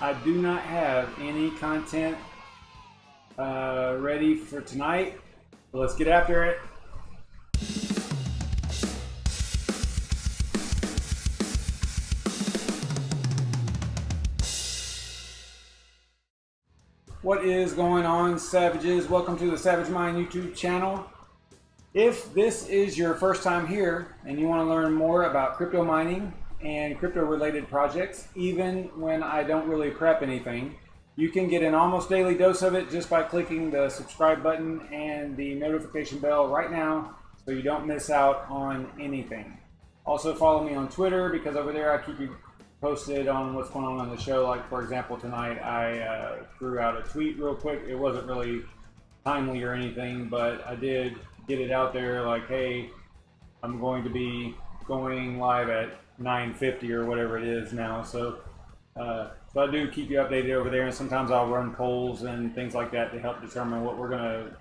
I do not have any content ready for tonight. So let's get after it. What is going on, Savages? Welcome to the SavageMine YouTube channel. If this is your first time here and you want to learn more about crypto mining and crypto related projects, even when I don't really prep anything, you can get an almost daily dose of it just by clicking the subscribe button and the notification bell right now so you don't miss out on anything. Also follow me on Twitter, because over there I keep you posted on what's going on the show. Like, for example, tonight I threw out a tweet real quick. It wasn't really timely or anything, but I did get it out there like, hey, I'm going to be going live at 9:50 or whatever it is now. So I do keep you updated over there, and sometimes I'll run polls and things like that to help determine what we're going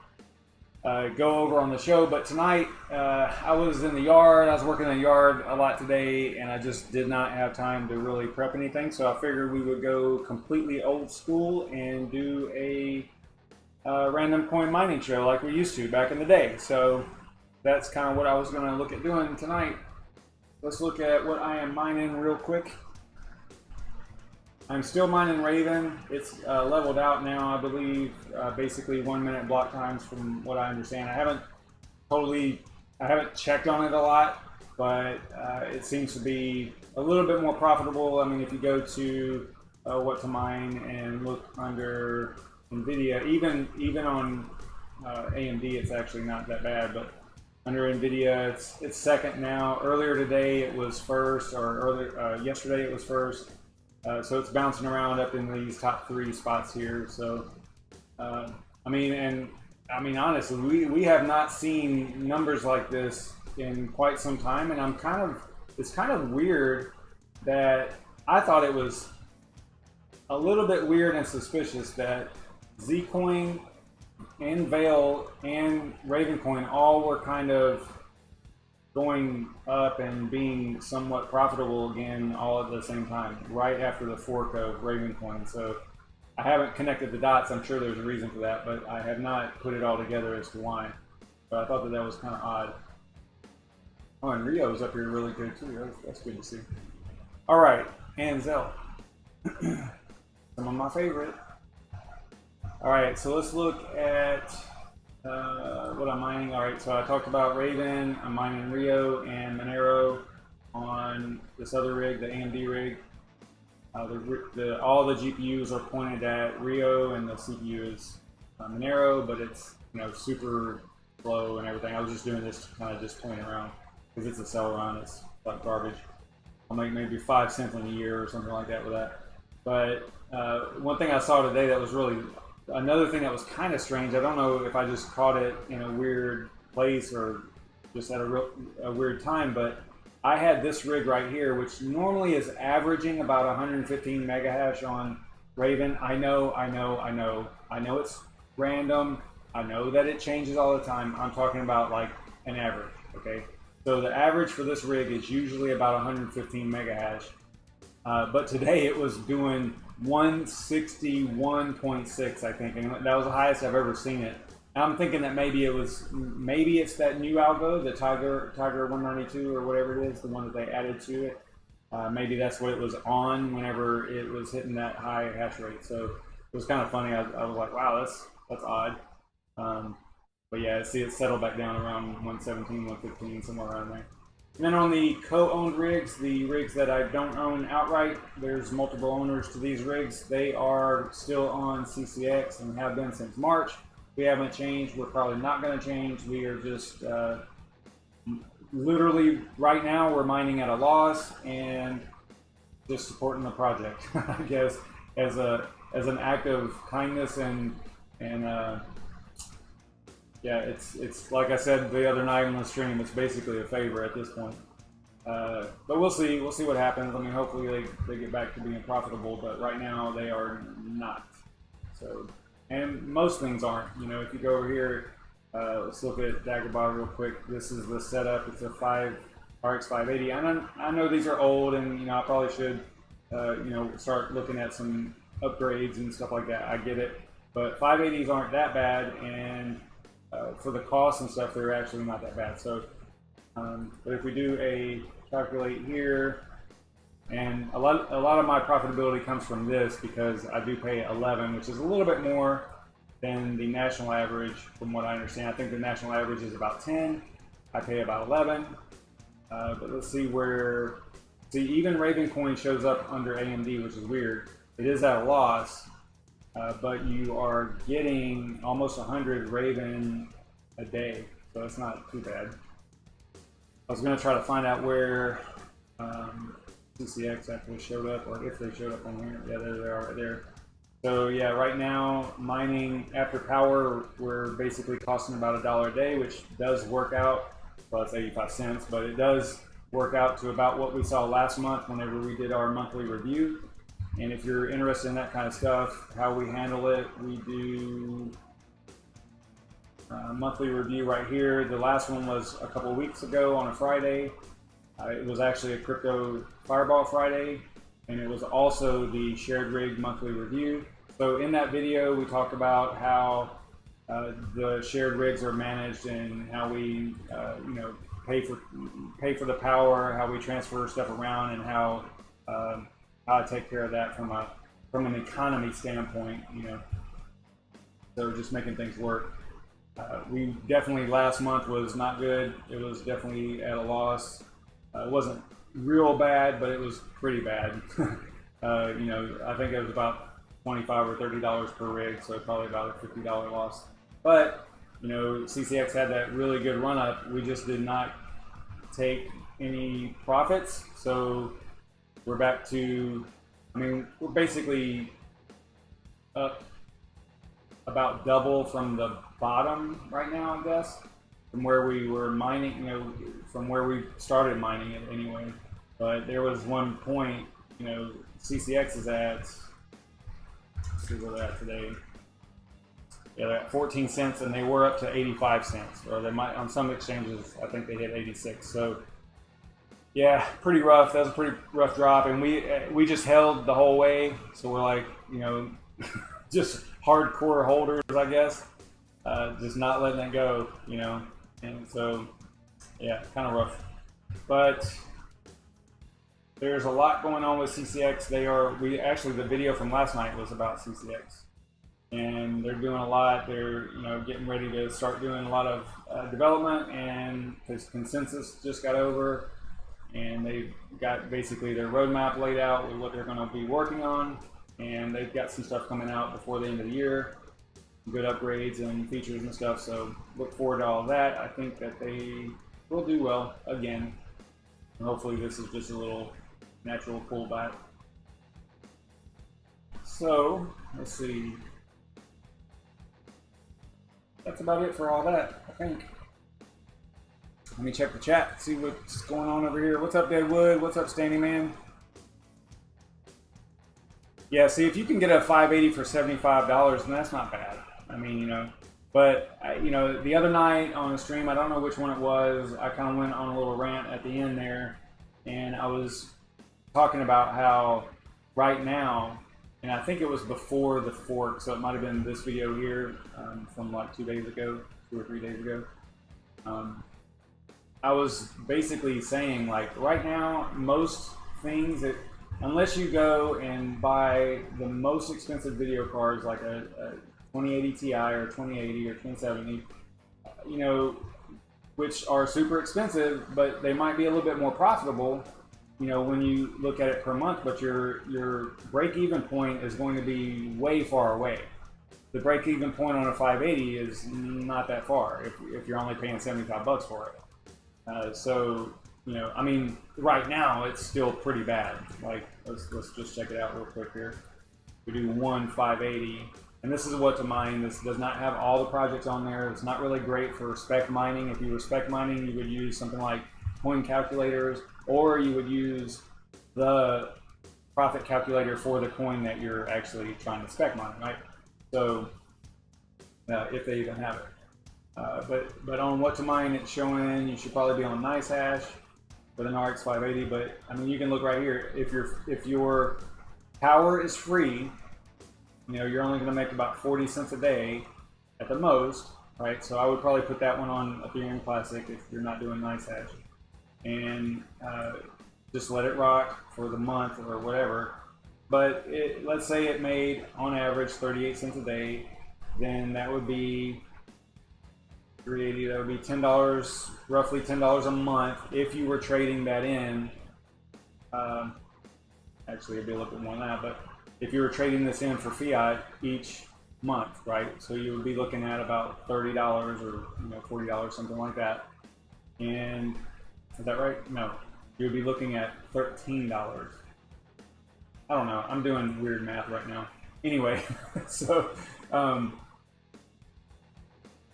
to go over on the show. But tonight I was in the yard. I was working in the yard a lot today, and I just did not have time to really prep anything. So I figured we would go completely old school and do a random coin mining show like we used to back in the day. So that's kind of what I was going to look at doing tonight. Let's look at what I am mining real quick. I'm still mining Raven. It's leveled out now, I believe, basically 1 minute block times from what I understand. I haven't checked on it a lot, but it seems to be a little bit more profitable. I mean, if you go to what to mine and look under NVIDIA, even on AMD, it's actually not that bad, but under NVIDIA, it's second now. Earlier today it was first, or yesterday it was first. So it's bouncing around up in these top 3 spots here. So, I mean, honestly, we have not seen numbers like this in quite some time, and it's kind of weird that I thought it was a little bit weird and suspicious that Zcoin and Veil and Ravencoin all were kind of going up and being somewhat profitable again all at the same time, right after the fork of Ravencoin. So I haven't connected the dots. I'm sure there's a reason for that, but I have not put it all together as to why. But I thought that was kind of odd. Oh, and Rio's up here really good too. That's good to see. All right, Anzel. Some of my favorite. All right, so let's look at what I'm mining. All right, so I talked about Raven. I'm mining Rio and Monero on this other rig, the AMD rig. All the GPUs are pointed at Rio, and the CPU is Monero, but it's super slow and everything. I was just doing this to kind of just playing around because it's a sell run. It's like garbage. I'll make maybe 5 cents in a year or something like that with that. But one thing I saw today that was really another thing that was kind of strange. I don't know if I just caught it in a weird place or just at a weird time, but I had this rig right here, which normally is averaging about 115 mega hash on Raven. I know it's random. I know that it changes all the time. I'm talking about like an average, okay? So the average for this rig is usually about 115 mega hash. But today it was doing 161.6, I think, and that was the highest I've ever seen it. And I'm thinking that maybe it's that new algo, the Tiger 192 or whatever it is, the one that they added to it. Maybe that's what it was on whenever it was hitting that high hash rate. So it was kind of funny. I was like, wow, that's odd. But yeah, see, it settled back down around 117, 115, somewhere around there. And then on the co-owned rigs, the rigs that I don't own outright, there's multiple owners to these rigs. They are still on CCX and have been since March. We haven't changed. We're probably not going to change. We are just literally right now we're mining at a loss and just supporting the project, I guess, as an act of kindness and yeah, it's like I said the other night on the stream, it's basically a favor at this point. But we'll see what happens. I mean, hopefully they get back to being profitable, but right now they are not. So, and most things aren't. If you go over here, let's look at Daggerbot real quick. This is the setup. It's a RX 580. I know these are old, and I probably should start looking at some upgrades and stuff like that. I get it, but 580s aren't that bad, and for the cost and stuff, they're actually not that bad. So, but if we do a calculate here, and a lot of my profitability comes from this because I do pay 11, which is a little bit more than the national average, from what I understand. I think the national average is about 10. I pay about 11. But let's see where. See, even Ravencoin shows up under AMD, which is weird. It is at a loss, but you are getting almost 100 Raven a day, so it's not too bad. I was going to try to find out where CCX actually showed up, or if they showed up on here. Yeah, there they are right there. So yeah, right now, mining after power, we're basically costing about $1 a day, which does work out. Well, it's 85 cents, but it does work out to about what we saw last month whenever we did our monthly review. And if you're interested in that kind of stuff, how we handle it, we do a monthly review right here. The last one was a couple weeks ago on a Friday. It was actually a crypto Fireball Friday, and it was also the shared rig monthly review. So in that video, we talked about how the shared rigs are managed and how we, pay for the power, how we transfer stuff around, and how I take care of that from an economy standpoint. So just making things work. We definitely, last month was not good. It was definitely at a loss. It wasn't real bad, but it was pretty bad. I think it was about $25 or $30 per rig, so probably about a $50 loss. But CCX had that really good run up. We just did not take any profits, so we're back to, we're basically up about double from the bottom right now, I guess, from where we were mining, from where we started mining it anyway. But there was one point, CCX is at, let's see where they're at today. Yeah, they're at 14 cents, and they were up to 85 cents, or they might, on some exchanges, I think they hit 86. So yeah, pretty rough. That was a pretty rough drop, and we just held the whole way. So we're like, just hardcore holders, I guess, just not letting it go, and so yeah, kind of rough. But there's a lot going on with CCX. The video from last night was about CCX. And they're doing a lot. They're getting ready to start doing a lot of development, and this consensus just got over, and they've got basically their roadmap laid out with what they're going to be working on, and they've got some stuff coming out before the end of the year, good upgrades and features and stuff. So look forward to all of that. I think that they will do well again, and hopefully this is just a little natural pullback. So let's see. That's about it for all that, I think. Let me check the chat, see what's going on over here. What's up, Deadwood? What's up, Standing Man? Yeah, see, if you can get a 580 for $75, then that's not bad. But the other night on the stream, I don't know which one it was, I kind of went on a little rant at the end there, and I was talking about how right now, and I think it was before the fork, so it might have been this video here from like 2 or 3 days ago. I was basically saying, like, right now, most things that, unless you go and buy the most expensive video cards, like a 2080 Ti or 2080 or 1070, which are super expensive, but they might be a little bit more profitable, when you look at it per month, but your break-even point is going to be way far away. The break-even point on a 580 is not that far if you're only paying $75 for it. So right now it's still pretty bad. Like, let's just check it out real quick here. We do one 580, and this is what to mine. This does not have all the projects on there. It's not really great for spec mining. If you were spec mining, you would use something like coin calculators, or you would use the profit calculator for the coin that you're actually trying to spec mine, right? So if they even have it. But on what to mine, it's showing you should probably be on nice hash with an RX 580. But you can look right here. If your power is free you're only going to make about 40 cents a day at the most, right? So I would probably put that one on Ethereum Classic if you're not doing nice hash, and just let it rock for the month or whatever. But let's say it made on average 38 cents a day, then that would be 380. That would be $10, roughly $10 a month if you were trading that in. Actually, it'd be a little bit more than that, but if you were trading this in for fiat each month, right? So you would be looking at about $30 or $40, something like that. And is that right? No, you would be looking at $13. I don't know. I'm doing weird math right now. Anyway, so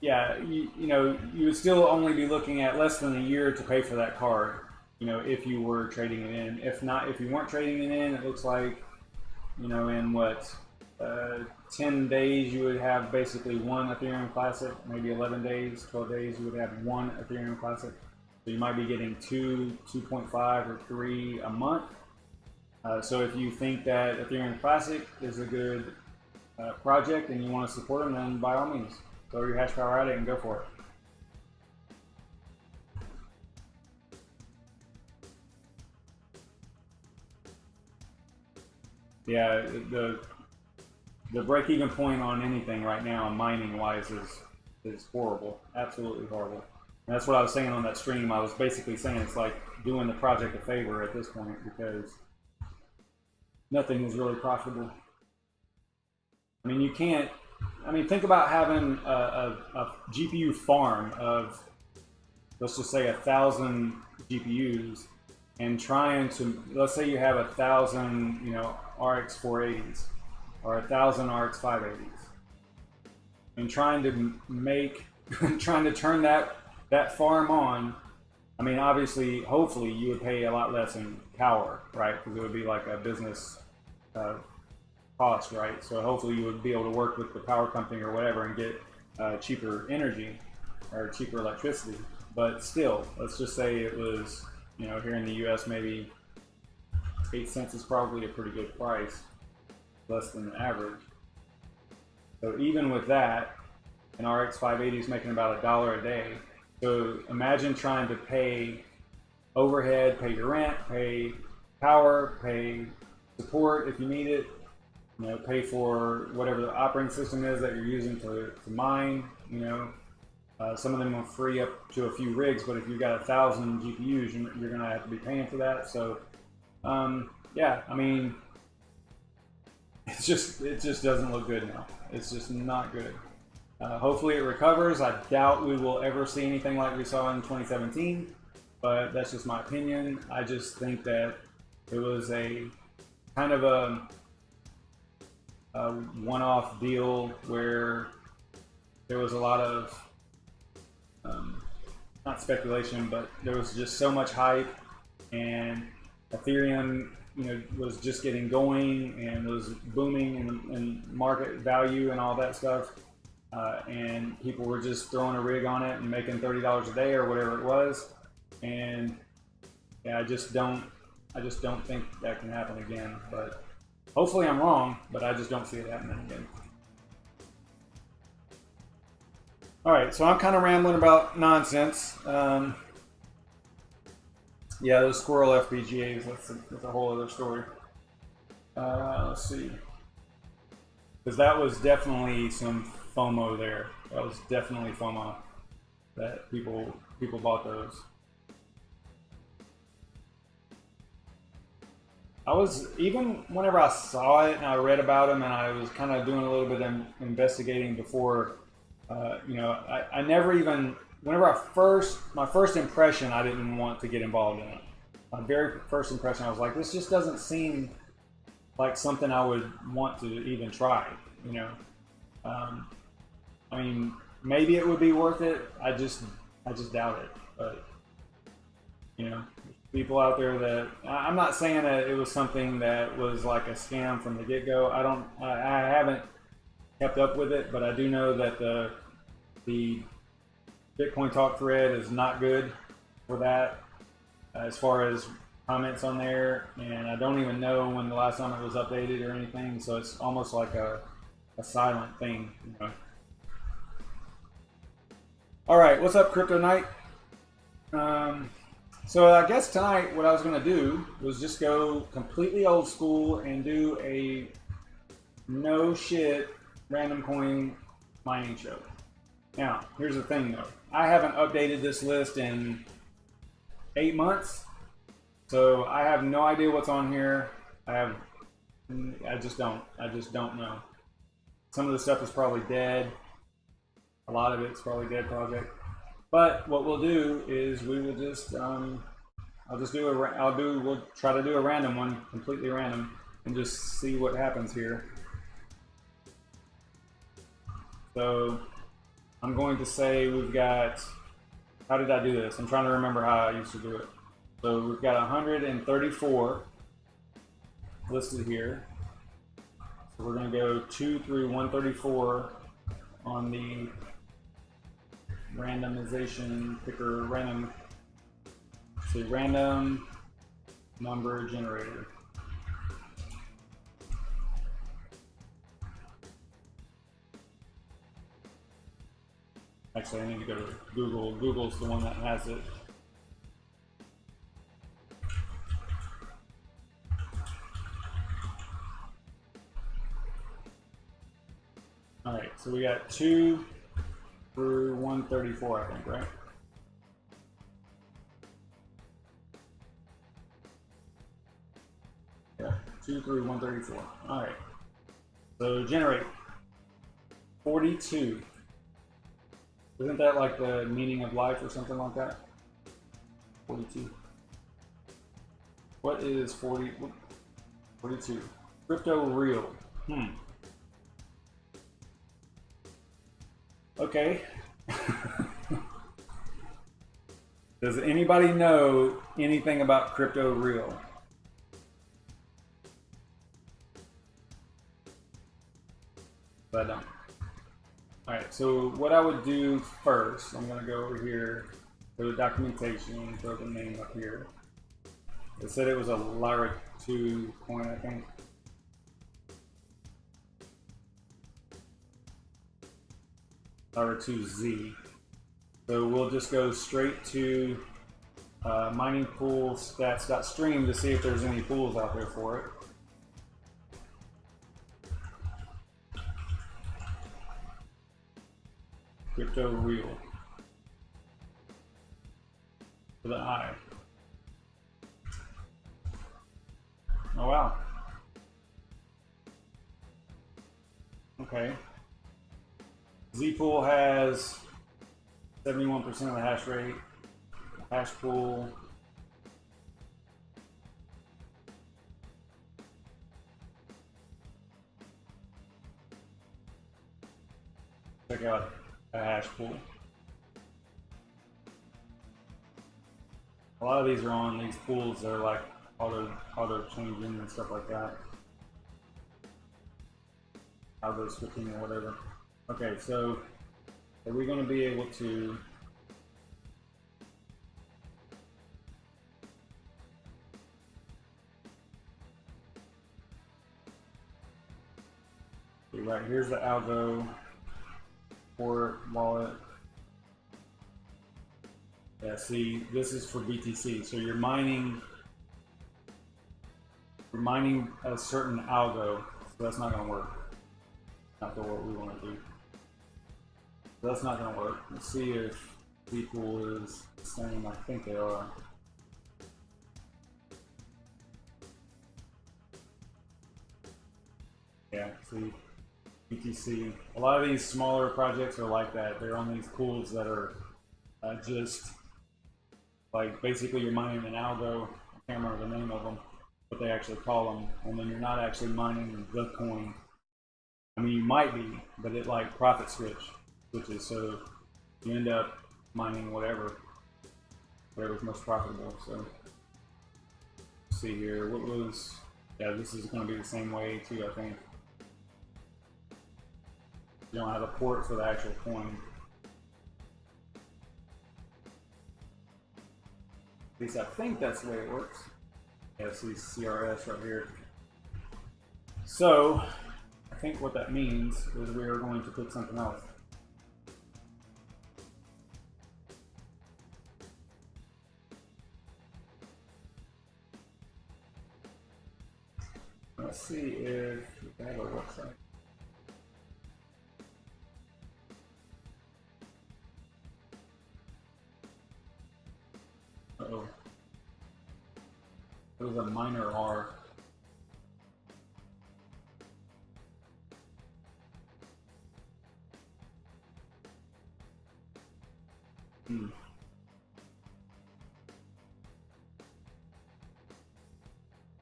yeah, you would still only be looking at less than a year to pay for that card. If you were trading it in. If not, if you weren't trading it in, it looks like, in what, 10 days you would have basically one Ethereum Classic, maybe 11 days, 12 days you would have one Ethereum Classic. So you might be getting 2.5 or 3 a month. So if you think that Ethereum Classic is a good project and you want to support them, then by all means, throw your hash power at it and go for it. Yeah, the break-even point on anything right now, mining-wise, is horrible, absolutely horrible. And that's what I was saying on that stream. I was basically saying it's like doing the project a favor at this point because nothing is really profitable. I mean, you can't. I mean, think about having a GPU farm of, let's just say, 1,000 GPUs, and trying to, let's say you have 1,000, RX 480s or 1,000 RX 580s, and trying to turn that farm on. I mean, obviously, hopefully, you would pay a lot less in power, right? Because it would be like a business cost, right? So hopefully, you would be able to work with the power company or whatever and get cheaper energy or cheaper electricity. But still, let's just say it was, here in the U.S., maybe 8 cents is probably a pretty good price, less than the average. So even with that, an RX 580 is making about $1 a day. So imagine trying to pay overhead, pay your rent, pay power, pay support if you need it, pay for whatever the operating system is that you're using to mine. Some of them will free up to a few rigs, but if you've got 1,000 GPUs, you're going to have to be paying for that. So, yeah, I mean, it just doesn't look good now. It's just not good. Hopefully it recovers. I doubt we will ever see anything like we saw in 2017, but that's just my opinion. I just think that it was a kind of a one-off deal where there was a lot of not speculation, but there was just so much hype, and Ethereum, was just getting going and was booming in market value and all that stuff, and people were just throwing a rig on it and making $30 a day or whatever it was, and yeah, I just don't think that can happen again. But hopefully I'm wrong, but I just don't see it happening again. All right, so I'm kind of rambling about nonsense. Yeah, those squirrel FPGAs, that's a whole other story. Let's see. Because that was definitely some FOMO there. That was definitely FOMO that people bought those. I was, even whenever I saw it and I read about them and I was kind of doing a little bit of investigating before, I never even, whenever my first impression, I didn't want to get involved in it. My very first impression, I was like, this just doesn't seem like something I would want to even try, I mean, maybe it would be worth it. I just doubt it. But, people out there that, I'm not saying that it was something that was like a scam from the get-go. I haven't kept up with it, but I do know that the Bitcoin Talk thread is not good for that as far as comments on there, and I don't even know when the last time it was updated or anything, so it's almost like a silent thing, you know. All right, what's up, Crypto Night? So I guess tonight what I was going to do was just go completely old school and do a no shit random coin mining show. Now, here's the thing though. I haven't updated this list in 8 months, so I have no idea what's on here. I just don't know. Some of the stuff is probably dead. A lot of it's probably dead project. But what we'll do is we will just we'll try to do a random one, completely random, and just see what happens here. So I'm going to say we've got, how did I do this? I'm trying to remember how I used to do it. So we've got 134 listed here. So we're going to go 2 through 134 on the randomization picker, random number generator. Actually, I need to go to Google. Google's the one that has it. All right, so we got 2 through 134, I think, right? Yeah, 2 through 134. All right. So generate 42. Isn't that like the meaning of life or something like that? 42. What is 42? Crypto real. Okay. Does anybody know anything about crypto real? I don't. Alright, so what I would do first, I'm going to go over here, go to documentation, throw the name up here. It said it was a Lyra 2 coin, I think. Lyra 2Z. So we'll just go straight to mining pool stats.stream to see if there's any pools out there for it. Crypto real. For the I. Oh wow. Okay. Zpool has 71% of the hash rate. Hash pool. Check out a hash pool. A lot of these are on these pools that are like auto changing and stuff like that. Auto switching or whatever. Okay, so are we going to be able to see, right here's the algo port wallet. Yeah, see, this is for BTC. So you're mining a certain algo, so that's not going to work. Not what we want to do. So that's not going to work. Let's see if Zpool is the same. I think they are. Yeah, see, BTC. A lot of these smaller projects are like that. They're on these pools that are just like basically you're mining an algo. I can't remember the name of them, what they actually call them, and then you're not actually mining the coin. I mean, you might be, but it like profit switches, so you end up mining whatever's most profitable. So let's see here, what was, yeah, this is going to be the same way too, I think. You don't have a port for the actual coin. At least I think that's the way it works. Yeah, see CRS right here. So I think what that means is we are going to put something else. Let's see if they have a website. Uh-oh. It was a minor R.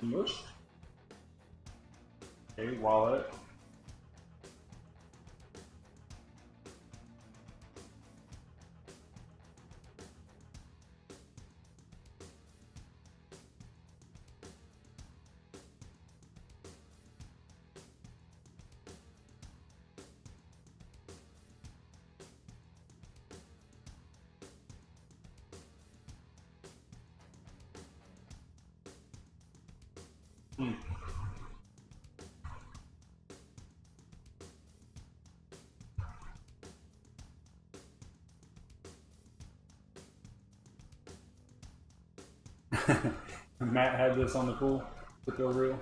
English. Okay, wallet. Matt had this on the pool with the reel.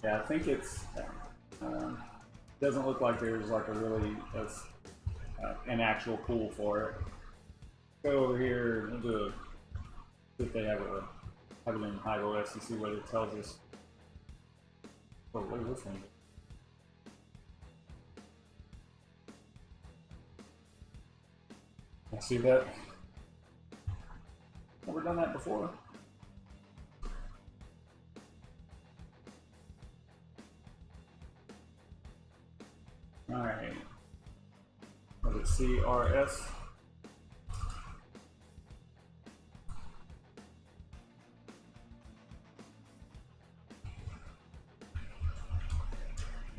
Yeah, I think it's doesn't look like there's like a really an actual pool for it. Go over here. We'll do if they have it in iOS to see what it tells us. Oh, what is this thing? I see that. Never done that before. All right. Was it CRS?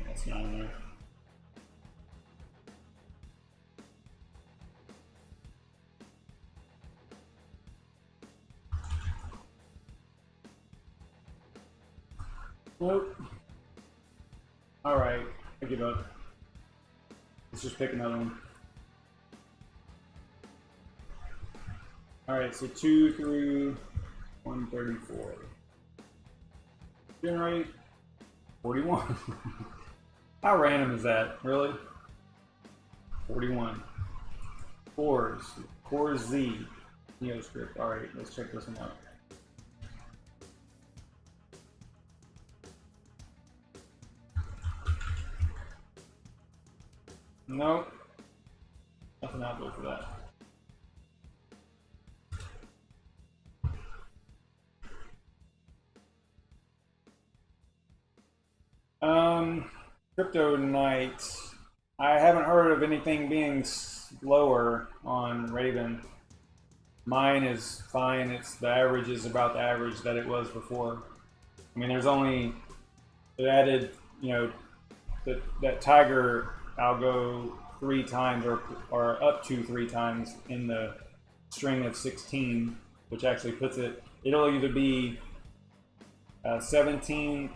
That's not in there. Nope. All right, I give up. Let's just pick another one. All right, so 2 through 134. Generate 41. How random is that? Really? 41. Core Z. NeoScript. All right, let's check this one out. Nope. Nothing out there for that. Crypto Night. I haven't heard of anything being slower on Raven. Mine is fine. It's the average is about the average that it was before. I mean, there's only it added, you know, that Tiger algo 3 times or up to 3 times in the string of 16, which actually puts it. It'll either be 17.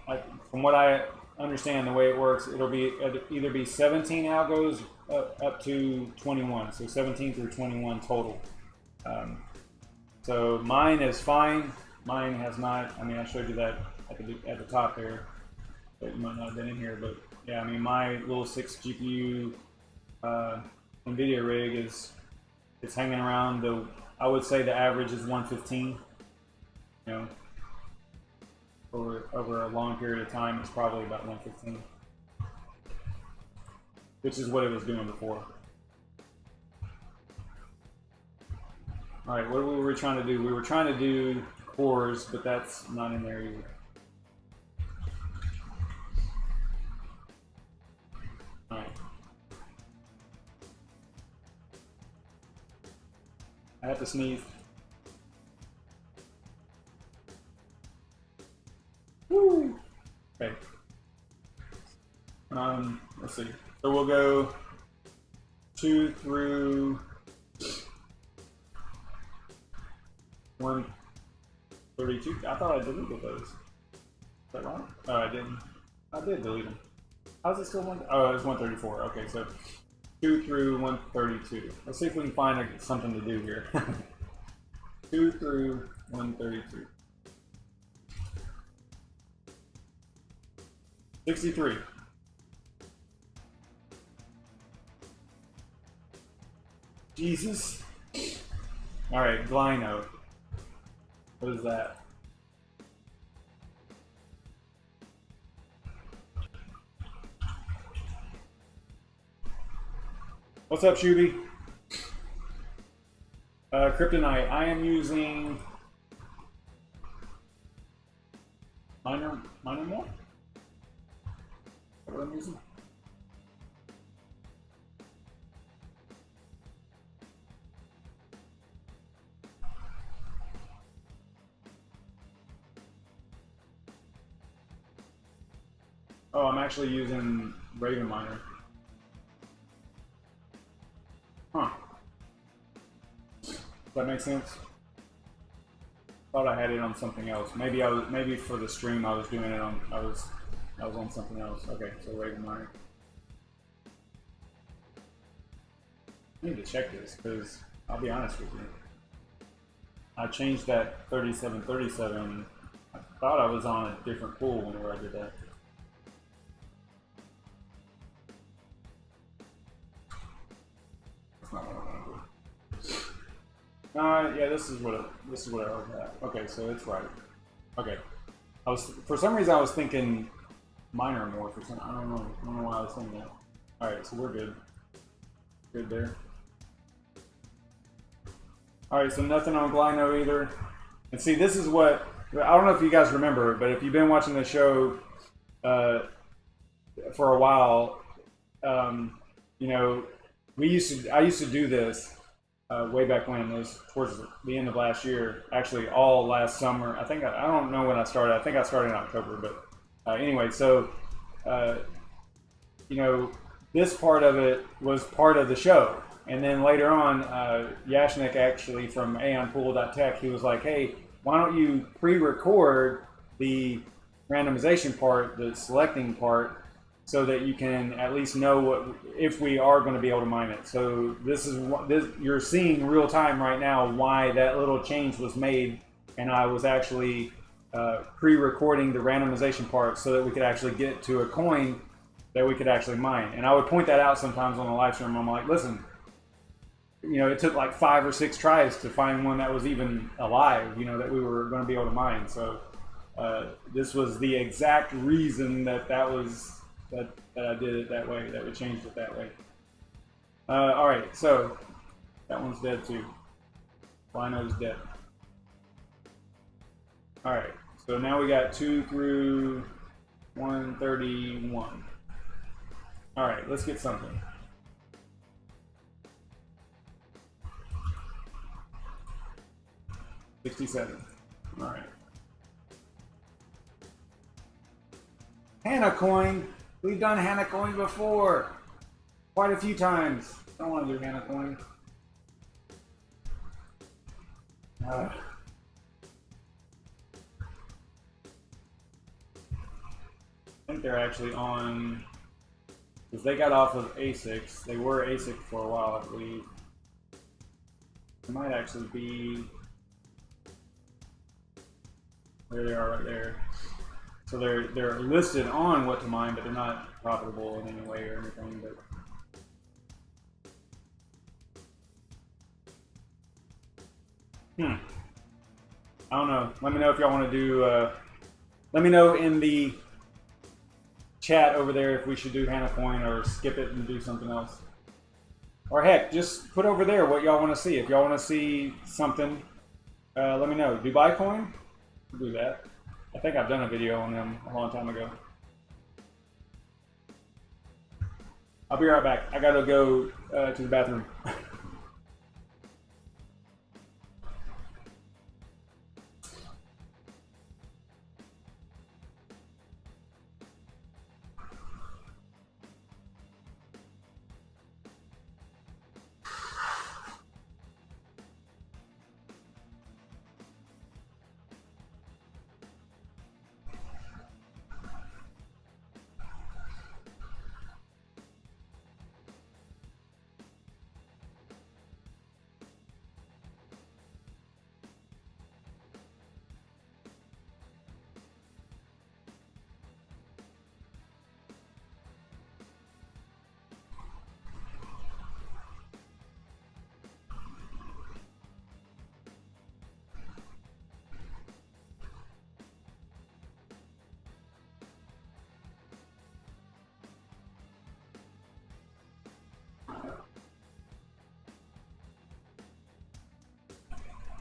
From what I understand, the way it works, it'll be either be 17 algos up to 21, so 17 through 21 total. So mine is fine. Mine has not. I mean, I showed you that at the top there, but you might not have been in here. But yeah, I mean, my little 6 GPU NVIDIA rig it's hanging around I would say the average is 115. You know. Over a long period of time, it's probably about 115, which is what it was doing before. All right, what were we trying to do? We were trying to do cores, but that's not in there either. All right. I have to sneeze. Woo! Okay. Let's see. So we'll go 2 through 132. I thought I deleted those. that right? Oh, I didn't. I did delete them. How's it still one? Oh, it's 134. Okay, so 2 through 132. Let's see if we can find something to do here. 2 through 132. 63. Jesus. All right, Glino. What is that? What's up, Shuby? Kryptonite. I am using Miner more? What am I using? Oh, I'm actually using Ravencoin. Huh. Does that make sense? Thought I had it on something else. Maybe for the stream I was doing it on I was on something else. Okay, so Ravencoin. I need to check this because I'll be honest with you. I changed that 3737. I thought I was on a different pool whenever I did that. That's not what I want to do. Yeah, this is what I was at. Okay, so it's right. Okay, for some reason I was thinking Miner more for some. I don't know why I was thinking that. All right, so we're good. Good there. All right, so nothing on Glino either. And see, this is what I don't know if you guys remember, but if you've been watching the show for a while, you know, I used to do this way back when. It was towards the end of last year, actually all last summer. I don't know when I started. I think I started in October, but anyway, so you know, this part of it was part of the show. And then later on, Yashnik actually from AION he was like, hey, why don't you pre-record the randomization part, the selecting part, so that you can at least know if we are going to be able to mine it. So you're seeing real time right now why that little change was made, and I was actually pre-recording the randomization part so that we could actually get to a coin that we could actually mine. And I would point that out sometimes on the live stream. I'm like, listen, you know, it took like 5 or 6 tries to find one that was even alive, you know, that we were going to be able to mine. So this was the exact reason that I did it that way, that we changed it that way. All right, so that one's dead too. Lino's dead. All right, so now we got 2 through 131. All right, let's get something. $67. All right. Hannah coin. We've done Hannah coin before, quite a few times. I don't want to do Hannah coin. I think they're actually on, because they got off of ASICs. They were ASIC for a while, I believe. It might actually be. There they are right there. So they're listed on what to mine, but they're not profitable in any way or anything. But I don't know. Let me know if y'all want to do. Let me know in the chat over there if we should do Hannah Coin or skip it and do something else. Or heck, just put over there what y'all want to see. If y'all want to see something, let me know. Dubai Coin? Do that. I think I've done a video on them a long time ago. I'll be right back. I gotta go to the bathroom.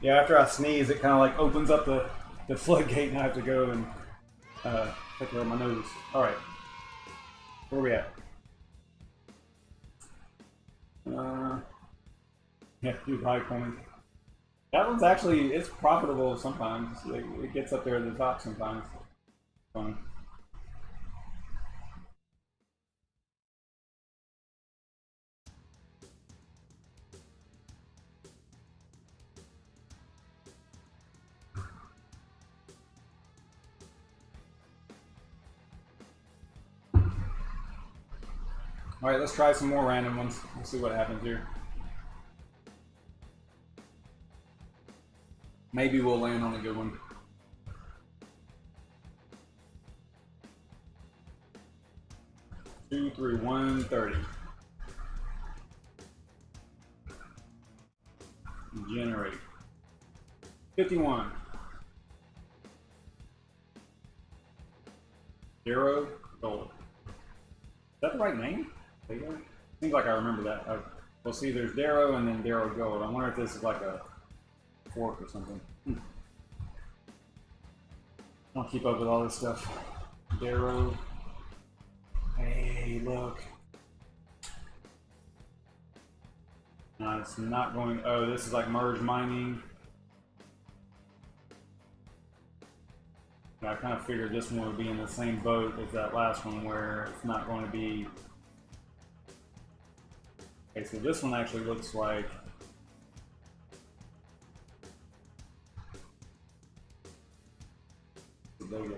Yeah, after I sneeze, it kind of like opens up the floodgate, and I have to go and take care of my nose. All right, where are we at? Yeah, do high coin. That one's actually, it's profitable sometimes. It gets up there at the top sometimes. Fun. All right, let's try some more random ones. Let's see what happens here. Maybe we'll land on a good one. Two, three, 130. Generate. 51. 0 gold. Is that the right name? Seems like I remember that. We'll see, there's Darrow and then Darrow Gold. I wonder if this is like a fork or something. I'll keep up with all this stuff. Darrow. Hey, look. No, it's not going. Oh, this is like merge mining. I kind of figured this one would be in the same boat as that last one, where it's not going to be. Okay, so this one actually looks like. There we go.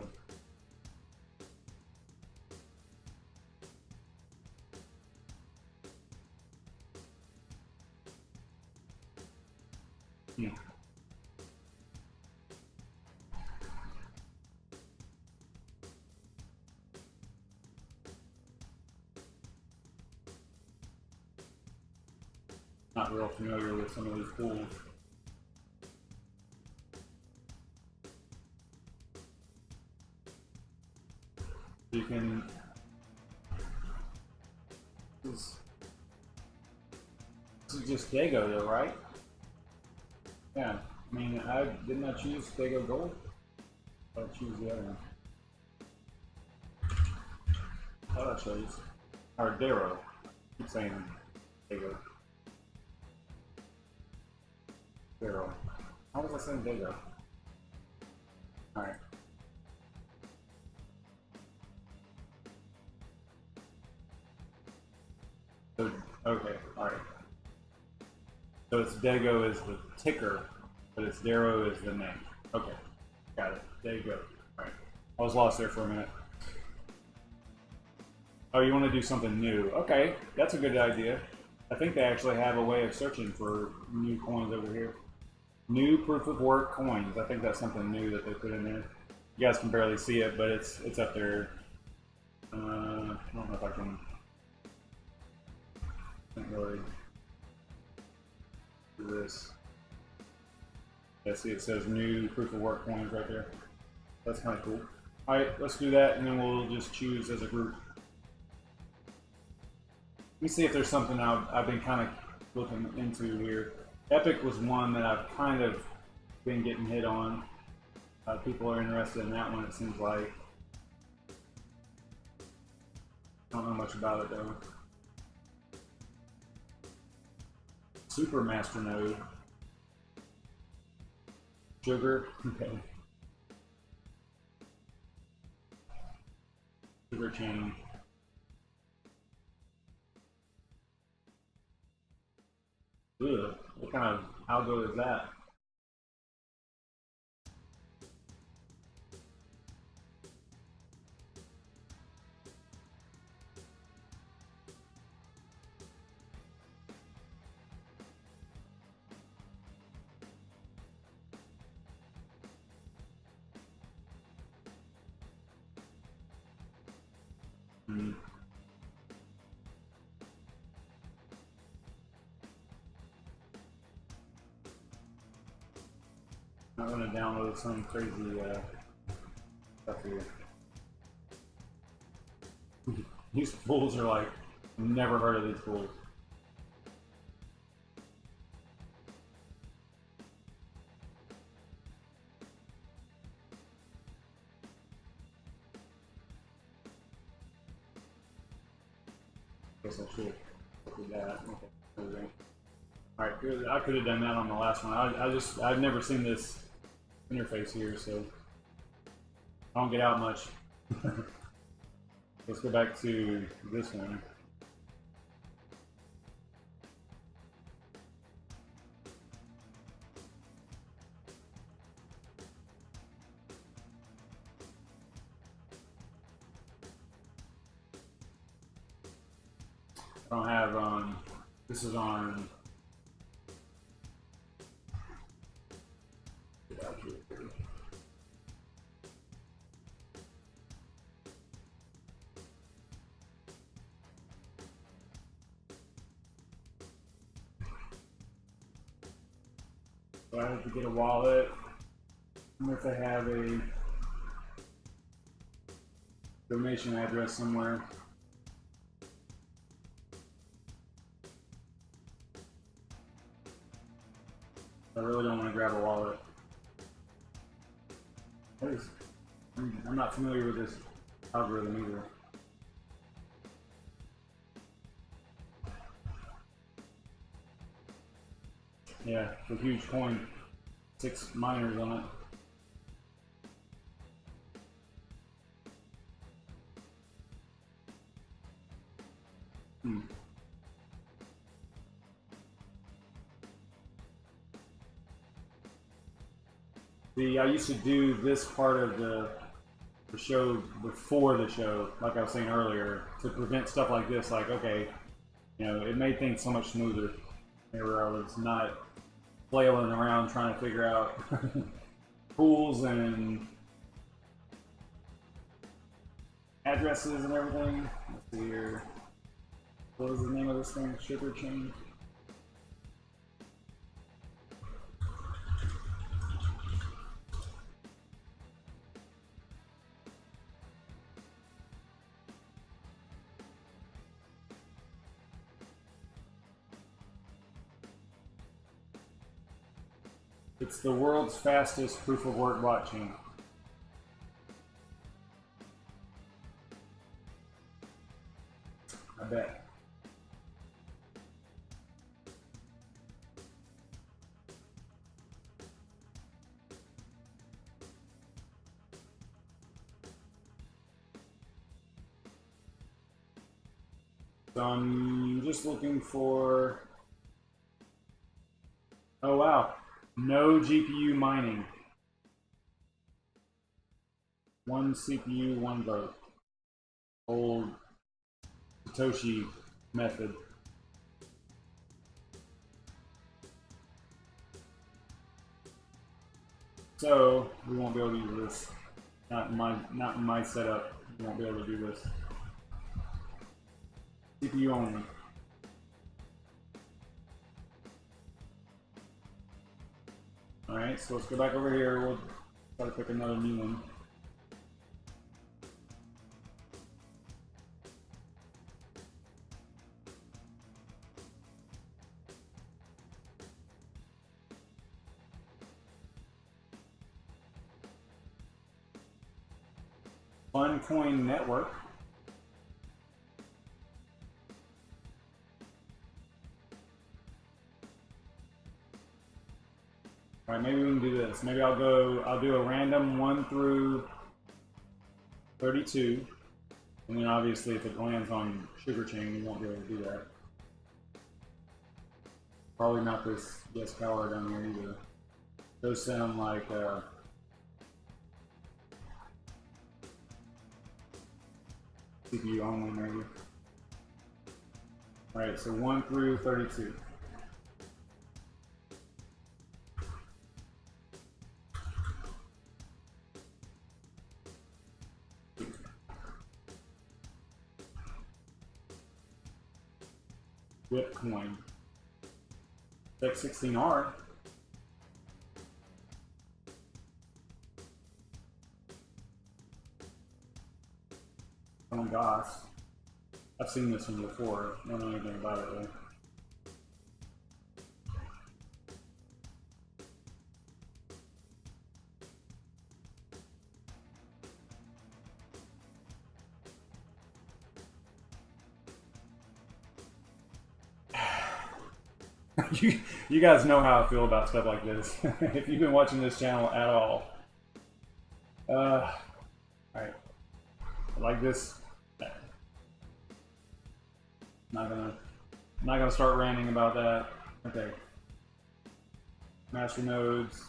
Not real familiar with some of these pools. You can. This is just Dago though, right? Yeah. I mean, didn't I choose Dago Gold? I'll choose the other one. Oh, that shows. Or Darrow. Keep saying Dago. Darrow. How was I saying Dago? Alright. So, okay, alright. So it's Dago is the ticker, but it's Darrow is the name. Okay, got it. There you go. Alright. I was lost there for a minute. Oh, you want to do something new? Okay, that's a good idea. I think they actually have a way of searching for new coins over here. New proof of work coins. I think that's something new that they put in there. You guys can barely see it, but it's up there. I don't know if I can. Can't really do this. Yeah, see, it says new proof of work coins right there. That's kind of cool. All right, let's do that, and then we'll just choose as a group. Let me see if there's something I've been kind of looking into here. Epic was one that I've kind of been getting hit on. People are interested in that one, it seems like. Don't know much about it though. Super Masternode. Sugar, okay. Sugar chain. Ugh, what kind of algo is that? I'm going to download some crazy stuff here. These fools are like, never heard of these fools. guess I should do that. Okay. All right, good. I could have done that on the last one. I've never seen this interface here, so I don't get out much. Let's go back to this one. I don't have, this is on, so I have to get a wallet. I wonder if they have a donation address somewhere. I really don't want to grab a wallet. I'm not familiar with this algorithm either. Yeah, it's a huge coin. 6 miners on it. See, I used to do this part of the show before the show, like I was saying earlier, to prevent stuff like this. Like, okay, you know, it made things so much smoother. Where I was not flailing around trying to figure out pools and addresses and everything. Let's see here. What was the name of this thing? Sugar chain? It's the world's fastest proof-of-work blockchain. I bet. So I'm just looking for... Oh wow. No GPU mining. 1 CPU, 1 vote. Old Satoshi method. So we won't be able to use this. Not in my setup. We won't be able to do this. CPU only. Alright, so let's go back over here. We'll try to pick another new one. Funcoin Network. All right, maybe we can do this. Maybe I'll do a random 1 through 32. And then obviously if it lands on sugar chain, we won't be able to do that. Probably not this yes power down here either. Those sound like CPU only maybe. Alright, so 1 through 32. Bitcoin. X16R. Oh gosh. I've seen this one before. I don't know anything about it though. you guys know how I feel about stuff like this. If you've been watching this channel at all. All right. Like this. Not gonna start ranting about that. Okay. Master nodes.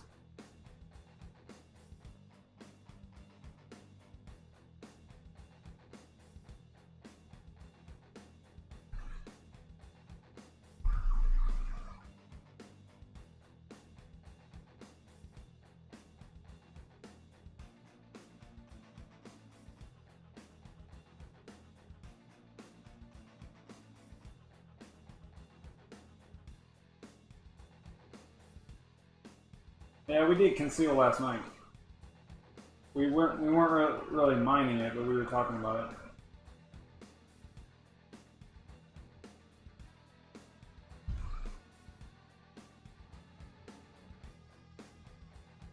Yeah, we did conceal last night. We weren't really mining it, but we were talking about it.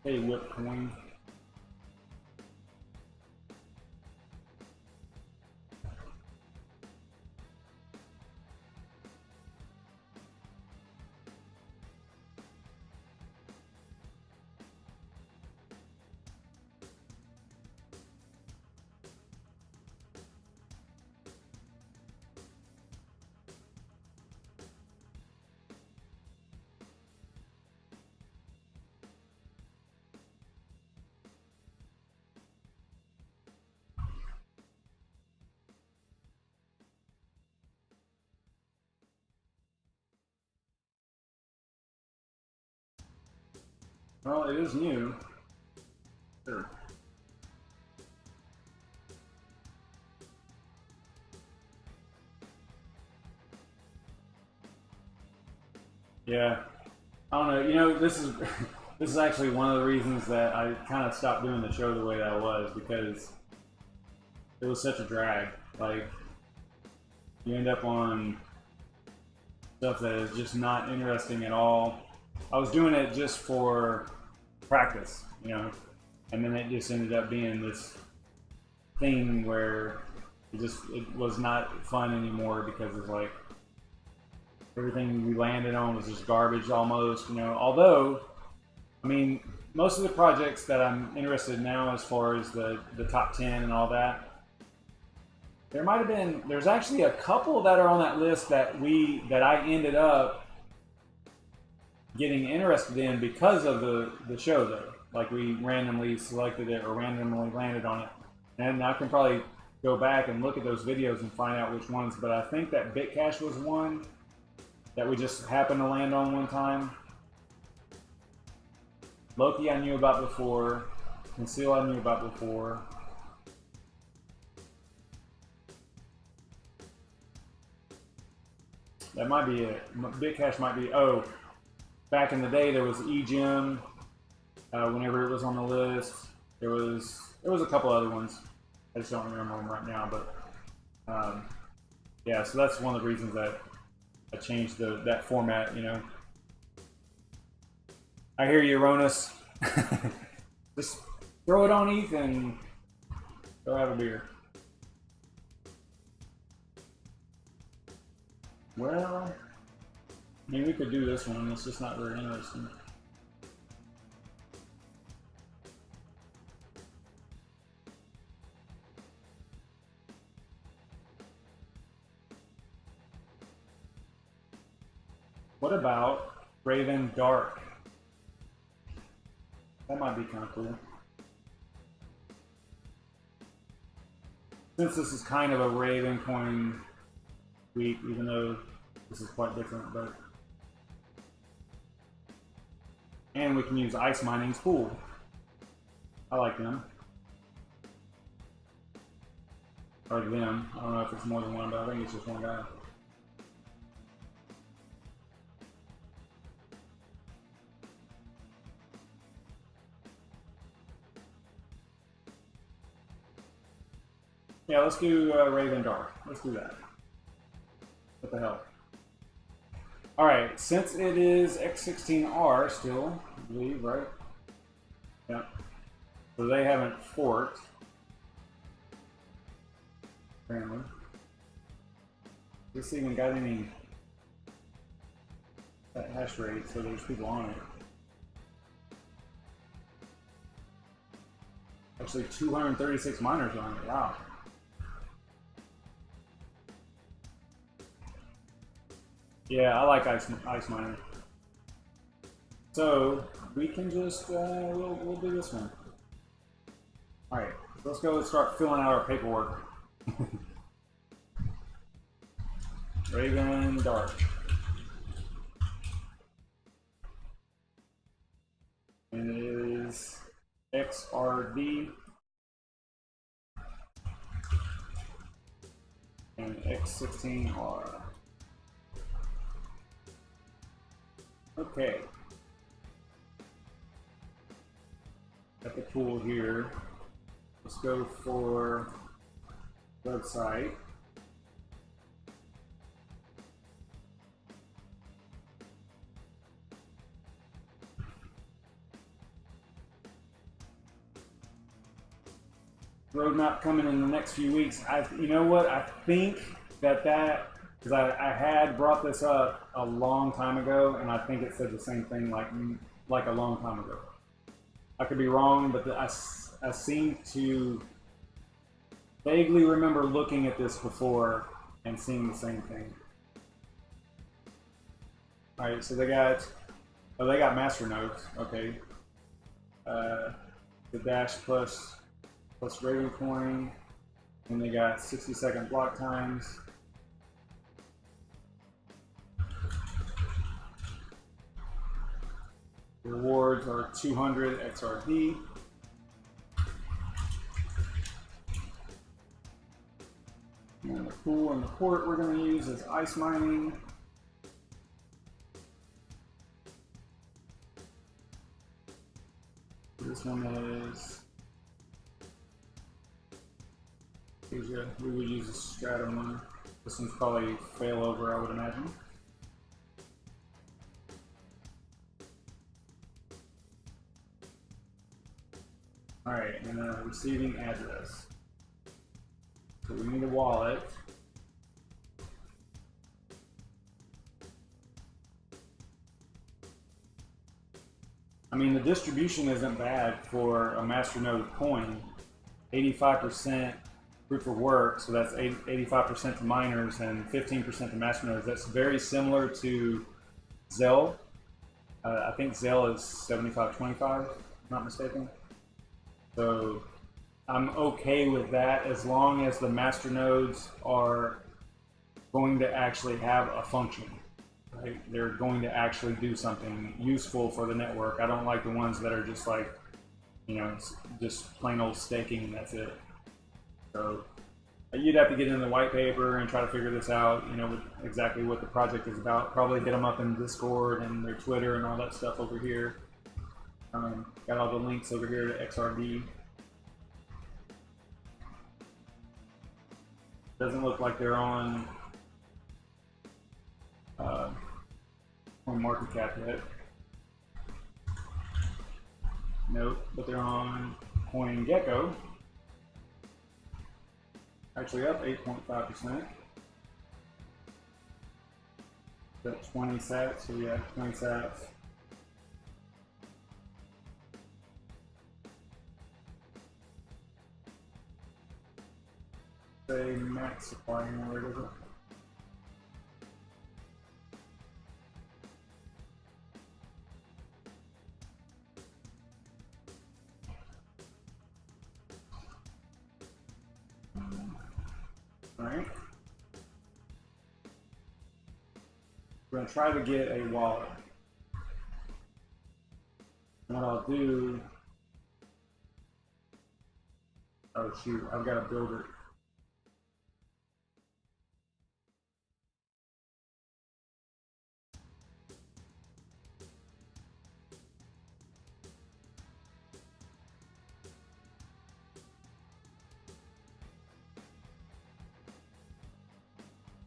Hey, whip coin. Well, it is new. Sure. Yeah. I don't know. You know, this is this is actually one of the reasons that I kind of stopped doing the show the way that I was, because it was such a drag. Like, you end up on stuff that is just not interesting at all. I was doing it just for practice, you know, and then it just ended up being this thing where it was not fun anymore, because it's like everything we landed on was just garbage almost, you know. Although, I mean, most of the projects that I'm interested in now, as far as the top 10 and all that, there's actually a couple that are on that list that I ended up getting interested in because of the show, though. Like, we randomly selected it or randomly landed on it. And I can probably go back and look at those videos and find out which ones, but I think that BitCash was one that we just happened to land on one time. Loki I knew about before. Conceal I knew about before. That might be it. BitCash might be. Oh, back in the day there was eGem. Whenever it was on the list, there was a couple other ones. I just don't remember them right now, but yeah. So that's one of the reasons that I changed that format. You know. I hear you, Ronus. Just throw it on ETH and go have a beer. Well, I mean, we could do this one. It's just not very interesting. What about Raven Dark? That might be kind of cool. Since this is kind of a Ravencoin week, even though this is quite different, but and we can use Ice Mining's pool. I like them. Or them. I don't know if it's more than one, but I think it's just one guy. Yeah, let's do Raven Dark. Let's do that. What the hell? Alright, since it is X16R still, I believe, right? Yeah. So they haven't forked. Apparently. This even got any that hash rate, so there's people on it. Actually, 236 miners on it. Wow. Yeah, I like ice miner. So we can just we'll do this one. All right, let's go and start filling out our paperwork. Raven Dark. And it is XRD and X16R. Okay. Got the pool here. Let's go for website. Roadmap coming in the next few weeks. You know what? I think that because I had brought this up a long time ago, and I think it said the same thing like a long time ago. I could be wrong, but I seem to vaguely remember looking at this before and seeing the same thing. All right, so they got master nodes. Okay, the Dash plus Ravencoin, and they got 60-second block times. The rewards are 200 XRD. And the pool and the port we're going to use is ice mining. This one is Asia. We would use a stratum one. This one's probably failover, I would imagine. All right, and a receiving address. So we need a wallet. I mean, the distribution isn't bad for a masternode coin. 85% proof of work, so that's 85% to miners and 15% to masternodes. That's very similar to Zell. I think Zell is 75-25, if I'm not mistaken. So I'm okay with that as long as the masternodes are going to actually have a function. Right? They're going to actually do something useful for the network. I don't like the ones that are just like, you know, just plain old staking and that's it. So you'd have to get in the white paper and try to figure this out, you know, exactly what the project is about. Probably hit them up in Discord and their Twitter and all that stuff over here. Got all the links over here to XRD. Doesn't look like they're on market cap yet. Nope, but they're on CoinGecko. Actually up 8.5%. Got 20 sats, so yeah, 20 sats. Say max supply, where is it? Alright. We're going to try to get a wallet. And what I'll do... Oh shoot, I've got to build it.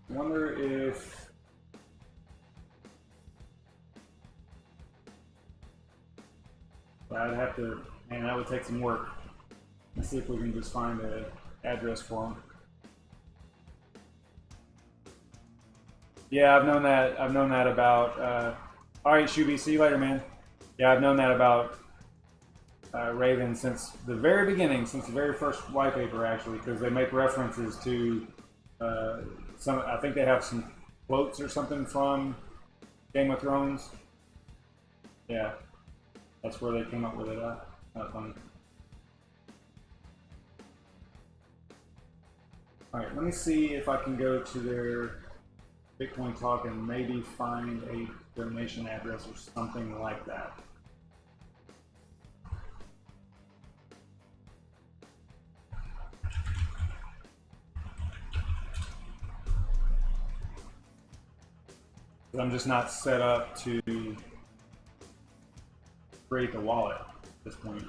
I wonder if I'd have to, man, that would take some work. Let's see if we can just find an address for them. Yeah, I've known that about All right, Shuby, see you later, man. Yeah, I've known that about Raven since the very beginning, since the very first white paper, actually, because they make references to some. I think they have some quotes or something from Game of Thrones. Yeah, that's where they came up with it. Funny. All right, let me see if I can go to their Bitcoin Talk and maybe find a donation address or something like that. I'm just not set up to create the wallet at this point.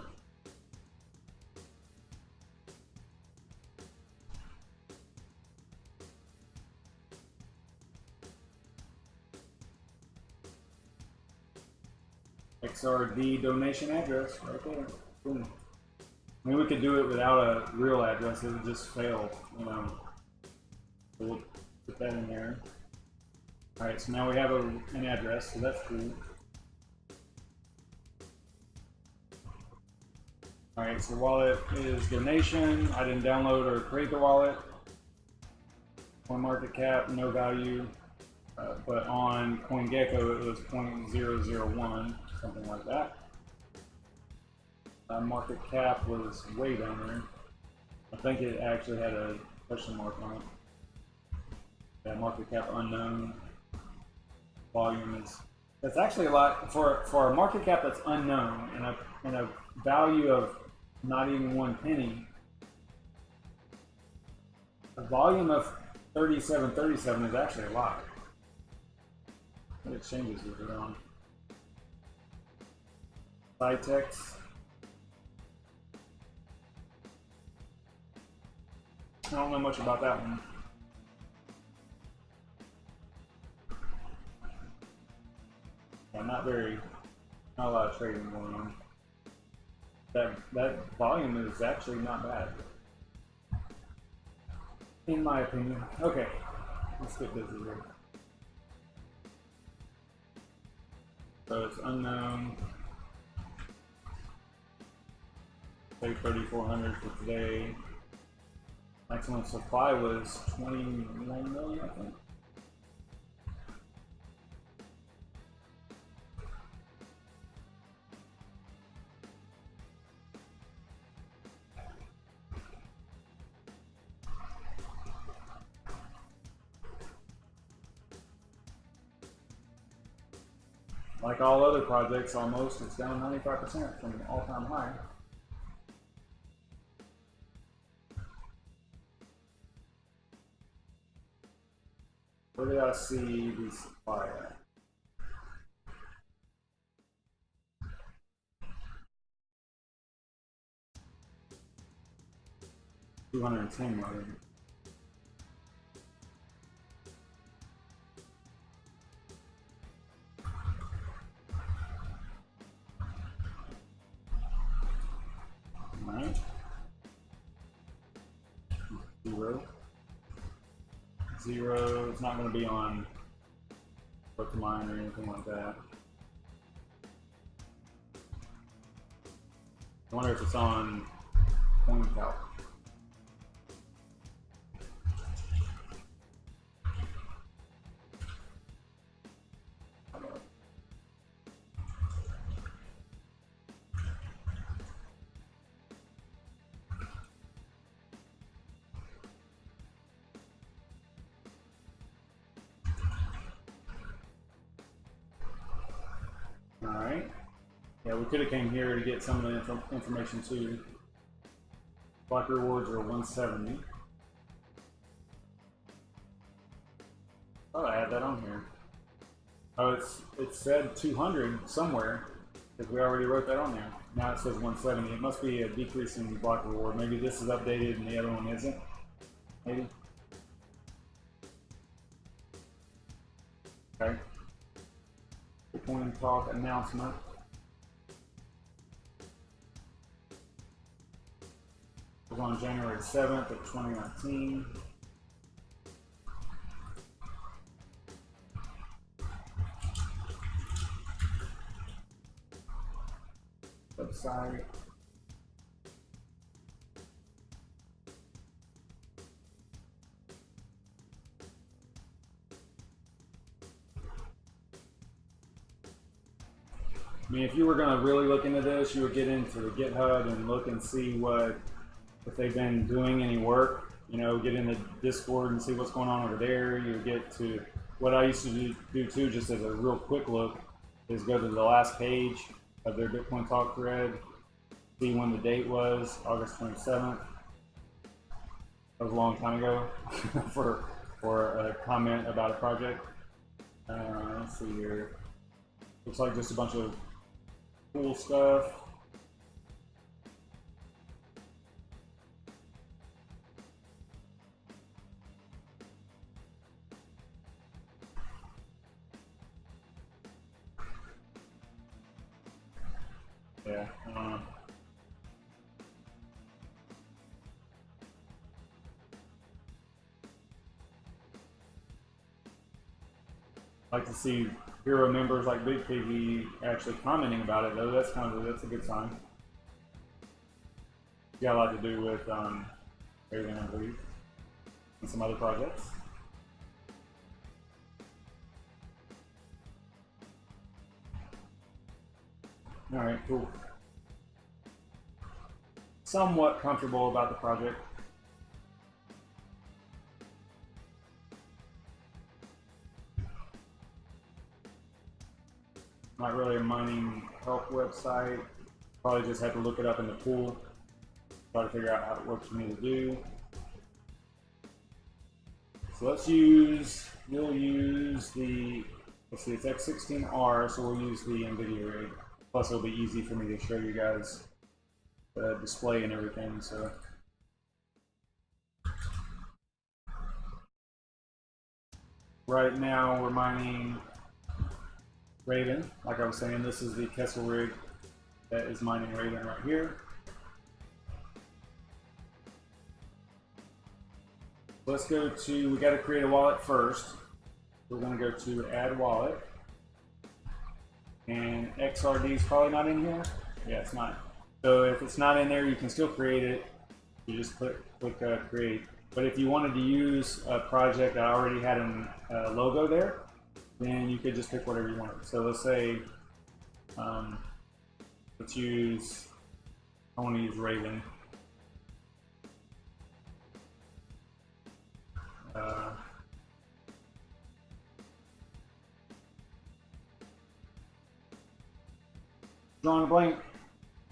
XRD donation address right there. Boom. I mean, we could do it without a real address. It would just fail, you know. So we'll put that in there. All right, so now we have an address, so that's cool. All right, so wallet is donation. I didn't download or create the wallet. On market cap, no value, but on CoinGecko it was 0.001, something like that. Market cap was way down there. I think it actually had a question mark on it. Yeah, market cap unknown. Volume is, that's actually a lot for a market cap that's unknown and a value of not even 1 penny. A volume of 3737 is actually a lot. What exchanges is it on? Cytex. I don't know much about that one. Yeah, not a lot of trading going on. That volume is actually not bad, in my opinion. Okay, let's get busy here. So it's unknown. Say 3,400 for today. Maximum supply was 21 million, I think. Like all other projects, almost, it's down 95% from the all-time high. Where did I see the supply at? $210 million. Right. Zero. It's not going to be on SavageMine or anything like that. I wonder if it's on CoinCalc. Alright. Yeah, we could have came here to get some of the information too. Block rewards are 170. Oh, I had that on here. Oh, it said 200 somewhere, because we already wrote that on there. Now it says 170. It must be a decrease in block reward. Maybe this is updated and the other one isn't. Maybe. Okay. Bitcoin Talk announcement. It was on January 7th of 2019. website. I mean, if you were going to really look into this, you would get into the GitHub and look and see if they've been doing any work. You know, get into Discord and see what's going on over there. You would get to what I used to do too, just as a real quick look, is go to the last page of their Bitcoin Talk thread, see when the date was, August 27th. That was a long time ago for a comment about a project. Let's see here. Looks like just a bunch of cool stuff. Yeah. Like to see hero members like Big Piggy actually commenting about it though. That's a good sign. Got a lot to do with everything, I believe, and some other projects. All right, cool. Somewhat comfortable about the project. Not really a mining help website. Probably just have to look it up in the pool. Try to figure out what you need to do. So we'll use the, let's see, it's X16R, so we'll use the NVIDIA rig. Plus it'll be easy for me to show you guys the display and everything, so. Right now we're mining Raven. Like I was saying, this is the Kessel rig that is mining Raven right here. Let's go to, we got to create a wallet first. We're going to go to add wallet. And XRD is probably not in here. Yeah, it's not. So if it's not in there, you can still create it. You just click create. But if you wanted to use a project that already had a logo there, then you could just pick whatever you wanted. So let's say, let's use, I want to use Raven. Drawing a blank,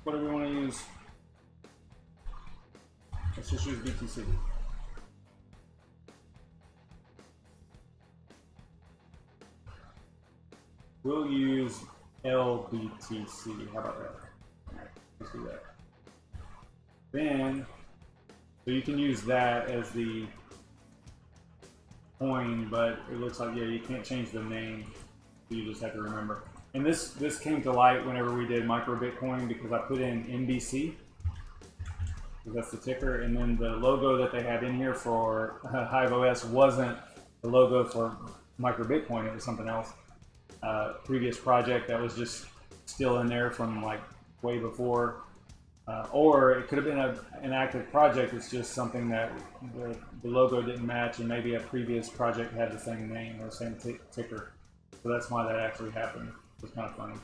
what do we want to use? Let's just use BTC. We'll use LBTC. How about that? All right, let's do that. Then, so you can use that as the coin, but it looks like, yeah, you can't change the name. So you just have to remember. And this came to light whenever we did micro Bitcoin because I put in NBC. That's the ticker, and then the logo that they had in here for HiveOS wasn't the logo for micro Bitcoin. It was something else. Previous project that was just still in there from like way before, or it could have been an active project. It's just something that the logo didn't match, and maybe a previous project had the same name or the same ticker. So that's why that actually happened. It's kind of funny.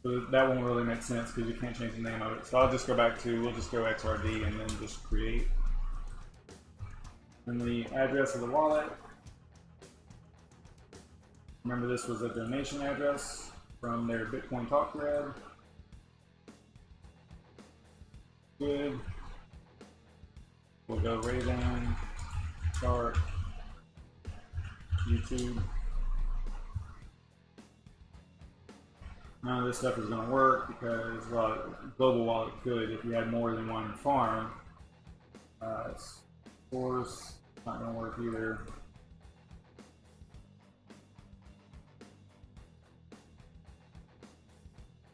So that won't really make sense because you can't change the name of it. So I'll just go back to, we'll just go XRD and then just create. And the address of the wallet. Remember, this was a donation address from their Bitcoin Talk thread. Good. We'll go Raven, start, YouTube. None of this stuff is going to work because, well, Global Wallet could if you had more than one farm. Of course, not going to work either.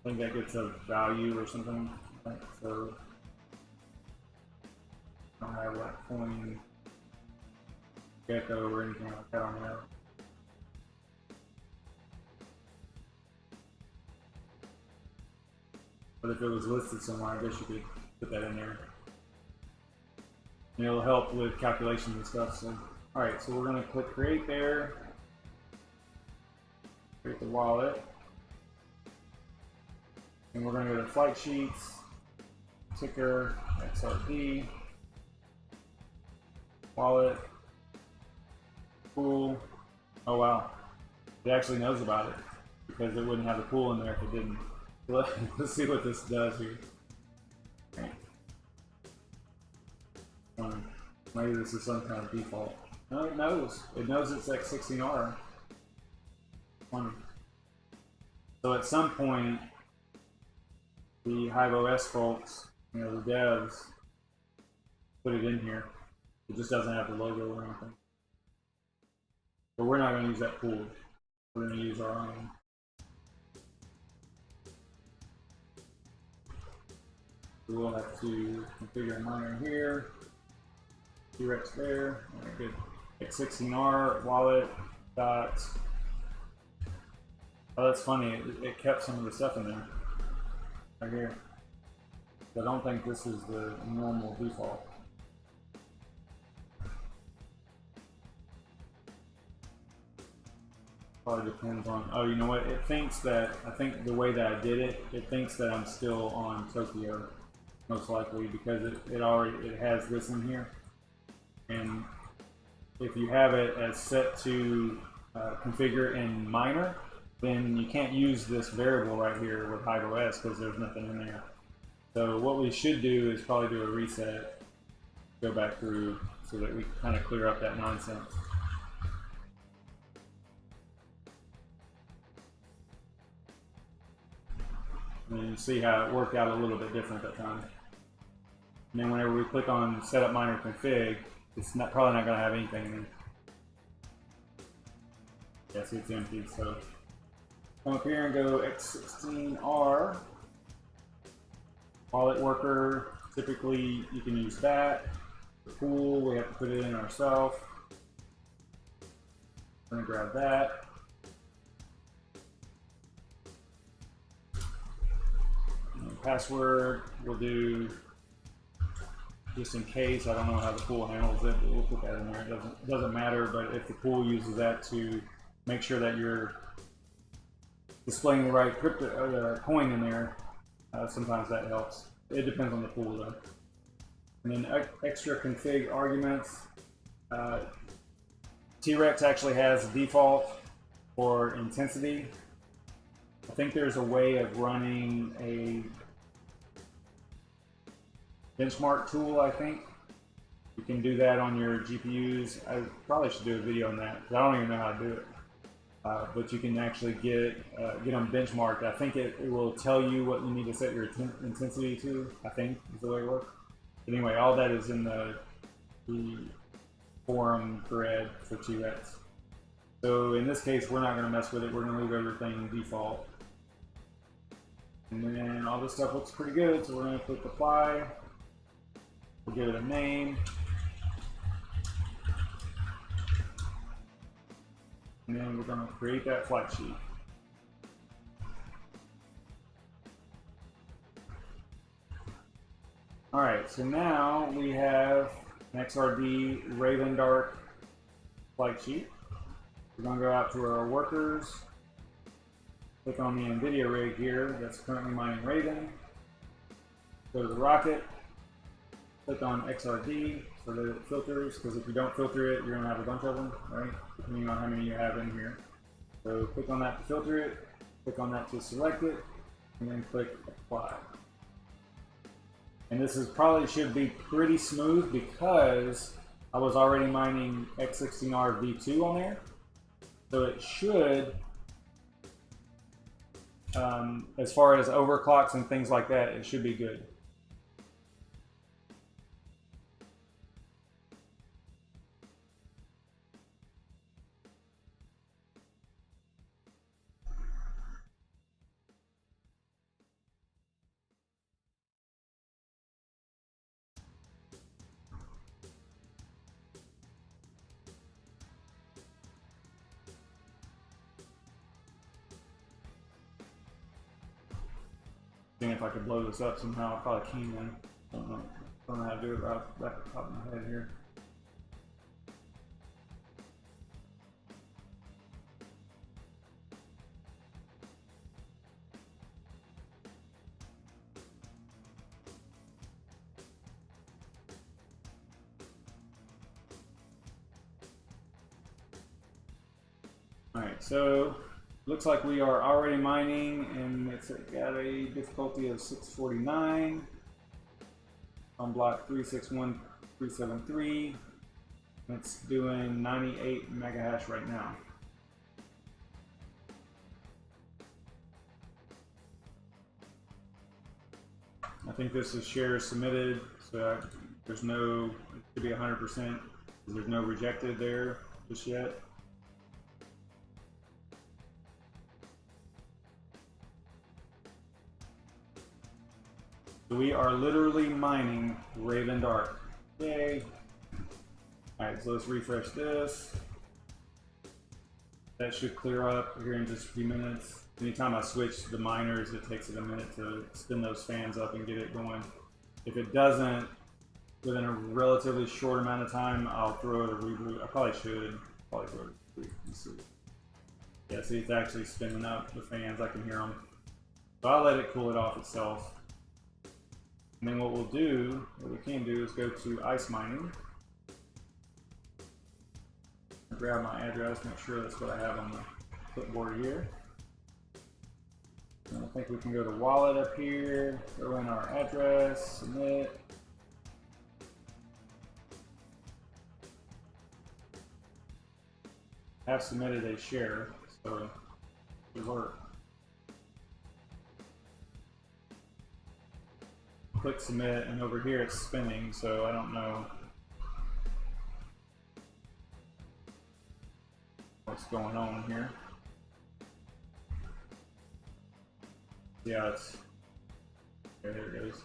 I think that gets a value or something. Right? So, I don't have that coin gecko or anything like that on there. but if it was listed somewhere, I guess you could put that in there. And it'll help with calculations and stuff. So, all right, so we're going to click create there, create the wallet, and we're going to go to flight sheets, ticker, XRD, wallet, pool. Oh wow, it actually knows about it because it wouldn't have the pool in there if it didn't. Let's see what this does here. Okay. Maybe this is some kind of default. No, it knows. It knows it's X16R. Funny. So at some point, the HiveOS folks, you know, the devs, put it in here. It just doesn't have the logo or anything. But we're not going to use that pool. We're going to use our own. We'll have to configure a miner here. T-Rex there. Alright, good. X16R wallet dot. Oh, that's funny. It kept some of the stuff in there. Right here. I don't think this is the normal default. Probably depends on. Oh, you know what? It thinks that. I think the way that I did it, it thinks that I'm still on Tokyo, most likely because it has this in here. And if you have it as set to configure in miner, then you can't use this variable right here with HiveOS because there's nothing in there. So what we should do is probably do a reset, go back through so that we kind of clear up that nonsense. And you see how it worked out a little bit different that time. And then whenever we click on setup miner config, it's probably not going to have anything in it. Yeah, see, it's empty. So come up here and go X16R. Wallet worker, typically you can use that. The pool, we have to put it in ourselves. I'm going to grab that. And password, we'll do. Just in case, I don't know how the pool handles it, but we'll put that in there. It doesn't matter, but if the pool uses that to make sure that you're displaying the right crypto coin in there, sometimes that helps. It depends on the pool though. And then extra config arguments. T-Rex actually has a default for intensity. I think there's a way of running a benchmark tool, I think. You can do that on your GPUs. I probably should do a video on that because I don't even know how to do it. But you can actually get them benchmarked. I think it will tell you what you need to set your intensity to, I think is the way it works. But anyway, all that is in the forum thread for T-Rex. So in this case, we're not going to mess with it. We're going to leave everything default. And then all this stuff looks pretty good, so we're going to click apply. We'll give it a name. And then we're going to create that flight sheet. Alright, so now we have an XRD Raven Dark flight sheet. We're going to go out to our workers, click on the NVIDIA rig here that's currently mining Raven, go to the rocket, click on XRD so that it filters, because if you don't filter it, you're going to have a bunch of them, right? Depending on how many you have in here. So click on that to filter it, click on that to select it, and then click apply. And this is probably should be pretty smooth because I was already mining X16R V2 on there. So it should, as far as overclocks and things like that, it should be good. seeing if I could blow this up somehow. I probably can. Don't know how to do it right off the top of my head here. Alright, so looks like we are already mining, and it's got a difficulty of 649 on block 361373. It's doing 98 megahash right now. I think this is shares submitted, so there's no, it should be 100%. There's no rejected there just yet. So we are literally mining Raven Dark. Yay! Alright, so let's refresh this. That should clear up here in just a few minutes. Anytime I switch the miners, it takes it a minute to spin those fans up and get it going. If it doesn't, within a relatively short amount of time, I'll throw it a reboot. I probably should. Probably throw it a reboot. Let's see. Yeah, see, it's actually spinning up the fans. I can hear them. So I'll let it cool it off itself. And then what we can do is go to ice mining. Grab my address, make sure that's what I have on the clipboard here. And I think we can go to wallet up here, throw in our address, submit. I have submitted a share, so it should work. Click submit, and over here it's spinning, so I don't know what's going on here. Yeah, it's there it goes.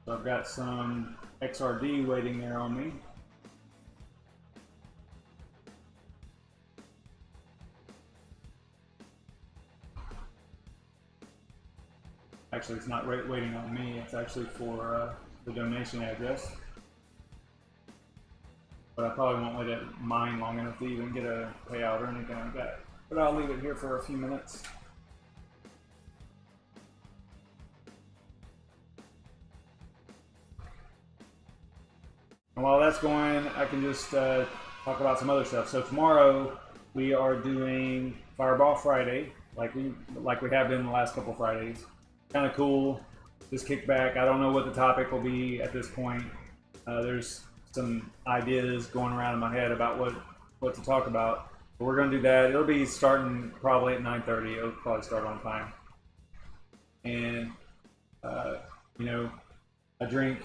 So I've got some XRD waiting there on me. Actually, it's not waiting on me. It's actually for the donation address. But I probably won't let it mine long enough to even get a payout or anything like that. But I'll leave it here for a few minutes. And while that's going, I can just talk about some other stuff. So tomorrow we are doing Fireball Friday, like we have been the last couple Fridays. Kind of cool. Just kick back. I don't know what the topic will be at this point. There's some ideas going around in my head about what to talk about. But we're going to do that. It'll be starting probably at 9:30. It'll probably start on time. And you know, I drink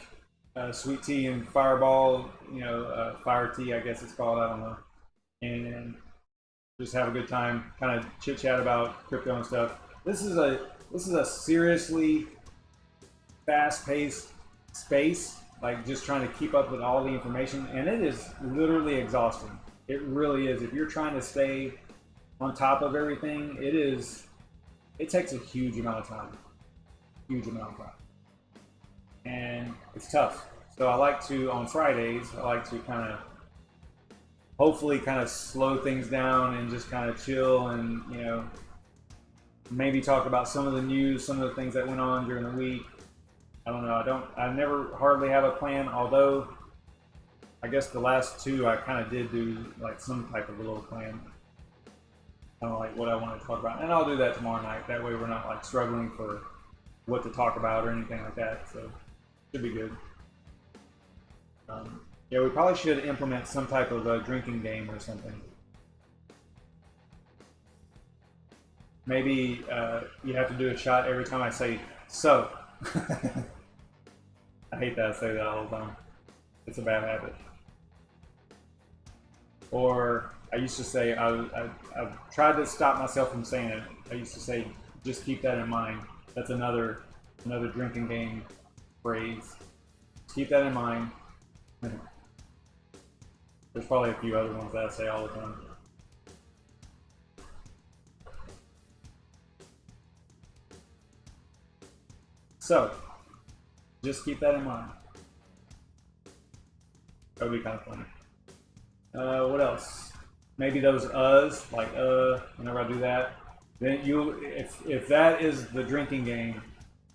sweet tea and Fireball. You know, fire tea, I guess it's called. I don't know. And just have a good time. Kind of chit chat about crypto and stuff. This is a seriously fast-paced space, like just trying to keep up with all the information, and it is literally exhausting. It really is. If you're trying to stay on top of everything, it takes a huge amount of time. And it's tough. So I like to, on Fridays, I like to hopefully slow things down and just kind of chill and, you know, maybe talk about some of the news, some of the things that went on during the week. I don't know. I never hardly have a plan, although I guess the last two I kind of did do like some type of a little plan. Kind of like what I want to talk about. And I'll do that tomorrow night. That way we're not like struggling for what to talk about or anything like that. So should be good. Yeah, we probably should implement some type of a drinking game or something. Maybe you have to do a shot every time I say so. I hate that I say that all the time. It's a bad habit. Or I used to say, I've tried to stop myself from saying it. I used to say, just keep that in mind. That's another drinking game phrase. Keep that in mind. There's probably a few other ones that I say all the time. So, just keep that in mind. That would be kind of funny. What else? Maybe those uhs, like whenever I do that. Then if that is the drinking game,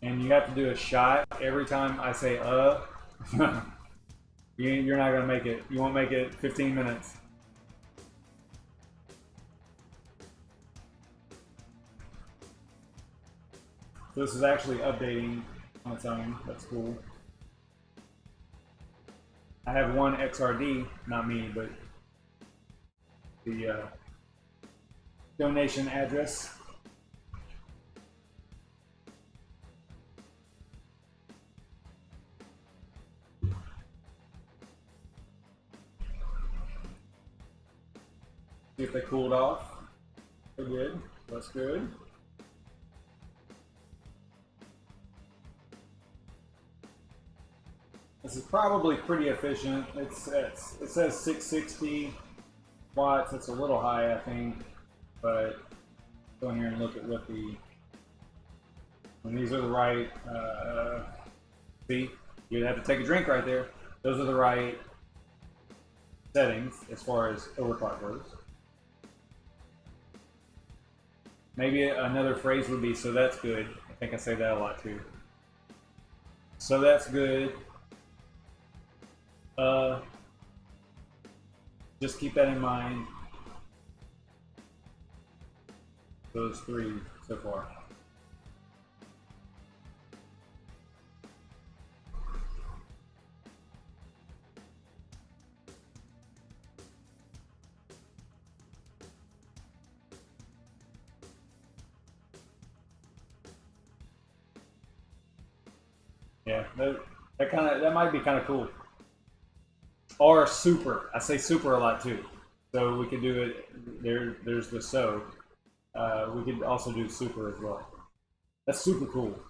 and you have to do a shot every time I say you're not gonna make it. You won't make it 15 minutes. So this is actually updating on its own. That's cool. I have one XRD, not me, but the donation address. See if they cooled off. They did. That's good. This is probably pretty efficient. It says 660 watts. It's a little high, I think, but go in here and look at what the. And these are the right. See, you'd have to take a drink right there. Those are the right settings as far as overclock goes. Maybe another phrase would be "so that's good." I think I say that a lot too. So that's good. Just keep that in mind. Those three so far. Yeah, that might be kind of cool. Or super. I say super a lot too. So we could do it. There's the so. We could also do super as well. That's super cool.